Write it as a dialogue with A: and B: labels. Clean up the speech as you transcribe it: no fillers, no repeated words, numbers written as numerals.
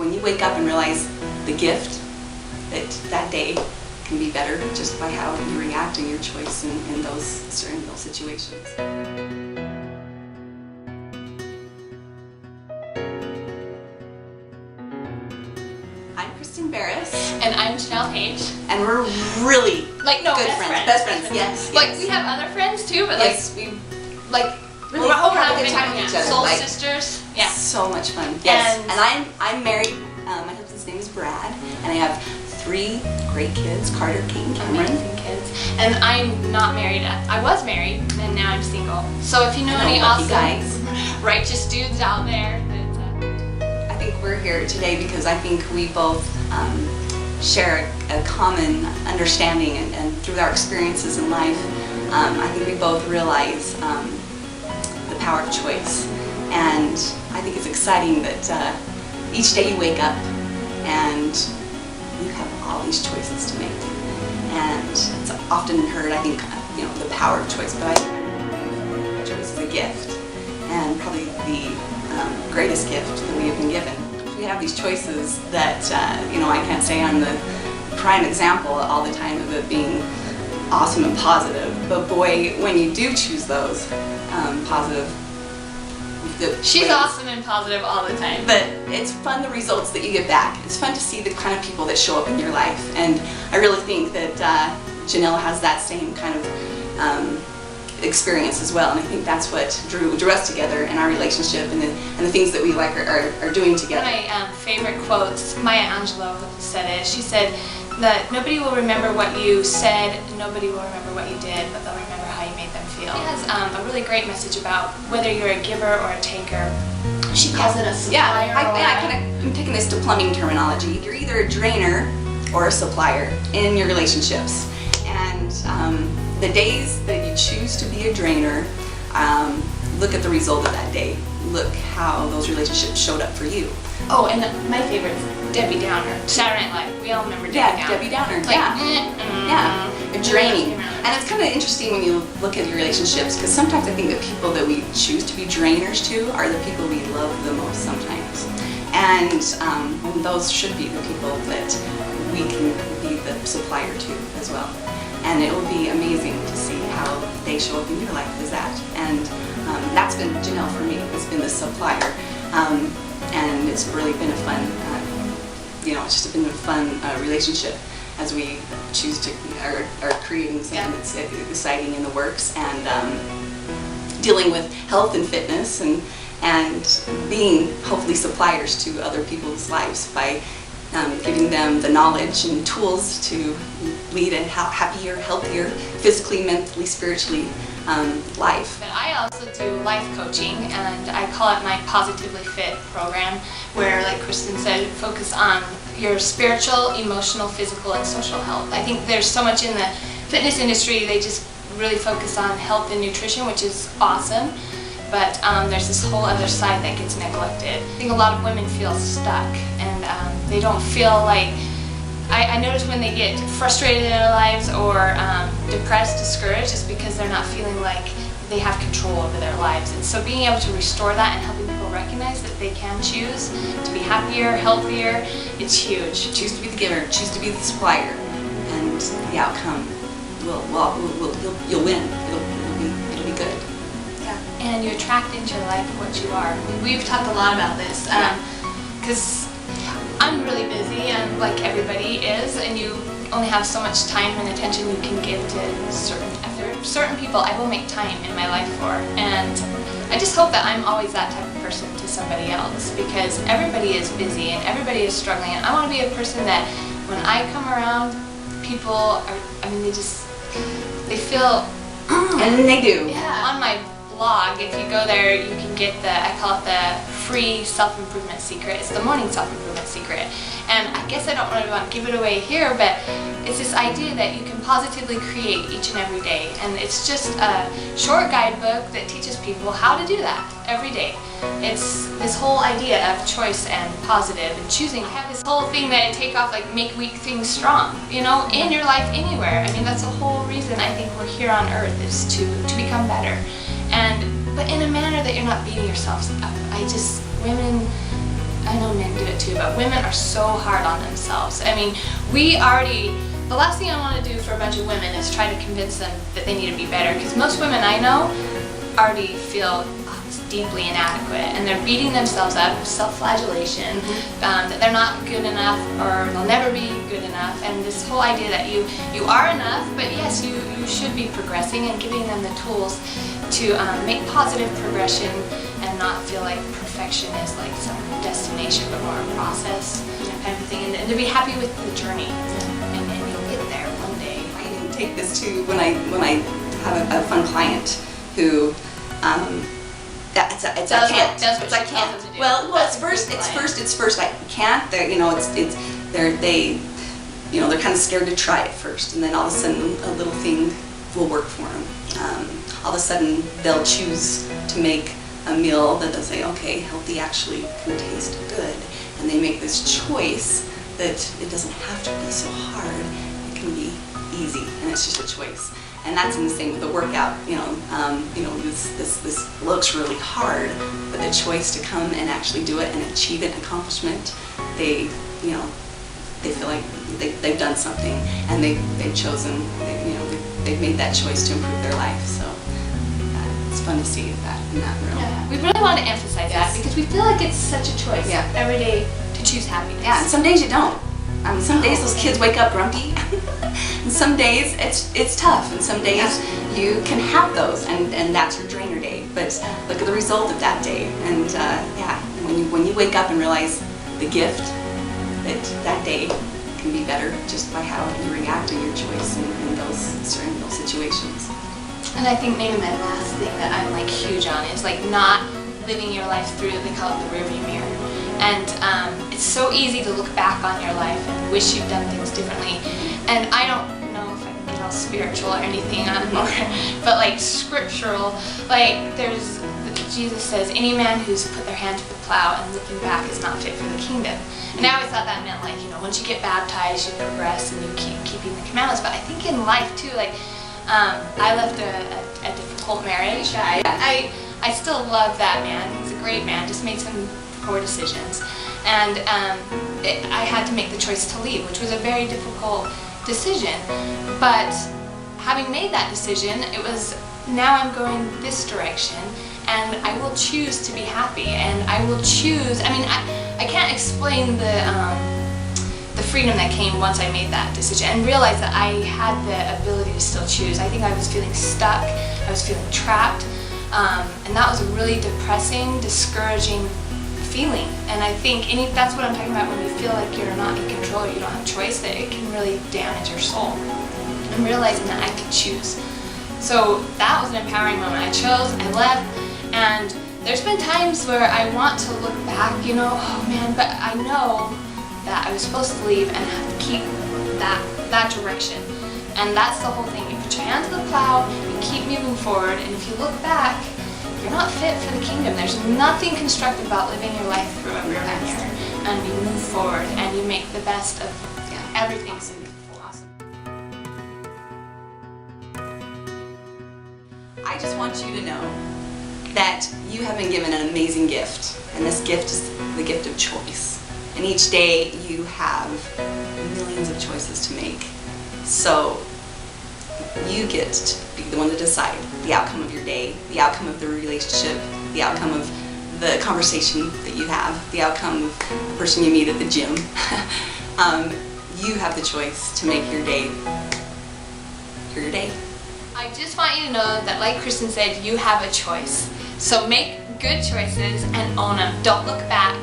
A: when you wake up and realize the gift that day can be better just by how you react and your choice in those situations. I'm Kristen Barris.
B: And I'm Janelle Page.
A: And we're really good friends. Best friends, yes.
B: Like, we have other friends too, but
A: yes,
B: really
A: we're having a good time with each other.
B: Soul sisters. Yeah.
A: So much fun. Yes. And I'm married. My husband's name is Brad, and I have 3 great kids, Carter, Kane, Cameron.
B: Amazing kids. And I'm not married. I was married, and now I'm single. So if you know any awesome
A: guys,
B: righteous dudes out there,
A: I think we're here today because I think we both share a common understanding, and through our experiences in life, I think we both realize the power of choice. And I think it's exciting that each day you wake up and you have all these choices to make. And it's often heard, I think, the power of choice, but I think choice is a gift, and probably the greatest gift that we have been given. We have these choices that, I can't say I'm the prime example all the time of it being awesome and positive, but boy, when you do choose those positive,
B: she's awesome and positive all the time.
A: But it's fun, the results that you get back. It's fun to see the kind of people that show up in your life, and I really think that Janelle has that same kind of experience as well, and I think that's what drew us together in our relationship and the things that we like are doing together.
B: One of my favorite quotes, Maya Angelou said it. She said that nobody will remember what you said, nobody will remember what you did, but they'll remember how you made them feel. She has a really great message about whether you're a giver or a taker. She calls it a supplier.
A: I'm taking this to plumbing terminology. You're either a drainer or a supplier in your relationships. And the days that you choose to be a drainer, look at the result of that day. Look how those relationships showed up for you.
B: Oh, and my favorite is Debbie Downer. Saturday Night Live. We all remember Debbie Downer.
A: Debbie Downer. You're draining. And it's kind of interesting when you look at your relationships, because sometimes I think the people that we choose to be drainers to are the people we love the most sometimes. And those should be the people that we can be the supplier to as well. And it will be amazing to see how they show up in your life as that. And that's been Janelle for me. It's been the supplier. And it's really been a fun, it's just been a fun relationship as we choose to are creating something that's exciting in the works, and dealing with health and fitness, and being hopefully suppliers to other people's lives by giving them the knowledge and tools to lead a happier, healthier, physically, mentally, spiritually life.
B: But I also do life coaching, and I call it my Positively Fit program, where, like Kristen said, focus on your spiritual, emotional, physical, and social health. I think there's so much in the fitness industry, they just really focus on health and nutrition, which is awesome, but there's this whole other side that gets neglected. I think a lot of women feel stuck, and they don't feel like, I notice when they get frustrated in their lives or depressed, discouraged, it's because they're not feeling like they have control over their lives. And so being able to restore that and helping people recognize that they can choose to be happier, healthier, it's huge.
A: Choose to be the giver, choose to be the supplier, and the outcome you'll win. It'll be good.
B: Yeah. And you attract into your life what you are. We've talked a lot about this because I'm really busy, and like everybody is, and you only have so much time and attention you can give to certain people I will make time in my life for. And I just hope that I'm always that type of person to somebody else, because everybody is busy and everybody is struggling, and I want to be a person that when I come around, people are, they feel
A: and they do.
B: Yeah. On my blog, if you go there, you can get I call it the free self-improvement secret. It's the morning self-improvement secret. And I guess I don't really want to give it away here, but it's this idea that you can positively create each and every day. And it's just a short guidebook that teaches people how to do that every day. It's this whole idea of choice and positive and choosing. I have this whole thing that I take off, like make weak things strong, in your life, anywhere. That's the whole reason I think we're here on earth, is to become better. But in a manner that you're not beating yourselves up. Women, I know men do it too, but women are so hard on themselves. I mean, the last thing I want to do for a bunch of women is try to convince them that they need to be better, because most women I know already feel deeply inadequate, and they're beating themselves up, self-flagellation, that they're not good enough or they'll never be good enough, and this whole idea that you are enough, but yes, you should be progressing, and giving them the tools to make positive progression and not feel like perfection is like some destination but more a process kind of thing, and to be happy with the journey, and you'll get there one day.
A: I even take this to when I have a fun client who I can't. Well, it's first I can't. They're kind of scared to try it first, and then all of a sudden a little thing will work for them. All of a sudden they'll choose to make a meal that they'll say, okay, healthy actually can taste good, and they make this choice that it doesn't have to be so hard. It can be easy, and it's just a choice. And that's in the same with the workout. This looks really hard, but the choice to come and actually do it and achieve an accomplishment, they feel like they've done something, and they've chosen, they've made that choice to improve their life. So it's fun to see that in that room.
B: Yeah, we really want to emphasize that, because we feel like it's such a choice every day to choose happiness.
A: Yeah, and some days you don't. Some days those kids wake up grumpy, and some days it's tough, and some days you can have those, and that's your drainer day. But look at the result of that day, and when you wake up and realize the gift that day can be better just by how you react to your choice in those situations.
B: And I think maybe my last thing that I'm like huge on is like not living your life through, they call it the rearview mirror. And it's so easy to look back on your life and wish you'd done things differently. And I don't know if I can get all spiritual or anything more, but like scriptural, like Jesus says, any man who's put their hand to the plow and looking back is not fit for the kingdom. And I always thought that meant like, once you get baptized, you progress and you keep keeping the commandments. But I think in life too, like I left a difficult marriage. I still love that man. He's a great man, just made some poor decisions, and I had to make the choice to leave, which was a very difficult decision. But having made that decision, it was, now I'm going this direction, and I will choose to be happy, and I will choose. I mean, I can't explain the freedom that came once I made that decision and realized that I had the ability to still choose. I think I was feeling stuck, I was feeling trapped, and that was a really depressing, discouraging feeling. And I think that's what I'm talking about when you feel like you're not in control, you don't have choice, that it can really damage your soul. And realizing that I could choose. So that was an empowering moment. I chose, I left, and there's been times where I want to look back, oh man, but I know that I was supposed to leave and have to keep that direction. And that's the whole thing. You put your hand to the plow, you keep moving forward, and if you look back, you're not fit for the kingdom. There's nothing constructive about living your life through a rearview mirror. And you move forward and you make the best of everything.
A: Awesome. I just want you to know that you have been given an amazing gift, and this gift is the gift of choice. And each day you have millions of choices to make. So you get to be the one to decide the outcome of your day, the outcome of the relationship, the outcome of the conversation that you have, the outcome of the person you meet at the gym. You have the choice to make your day your day.
B: I just want you to know that, like Kristen said, you have a choice. So make good choices and own them. Don't look back.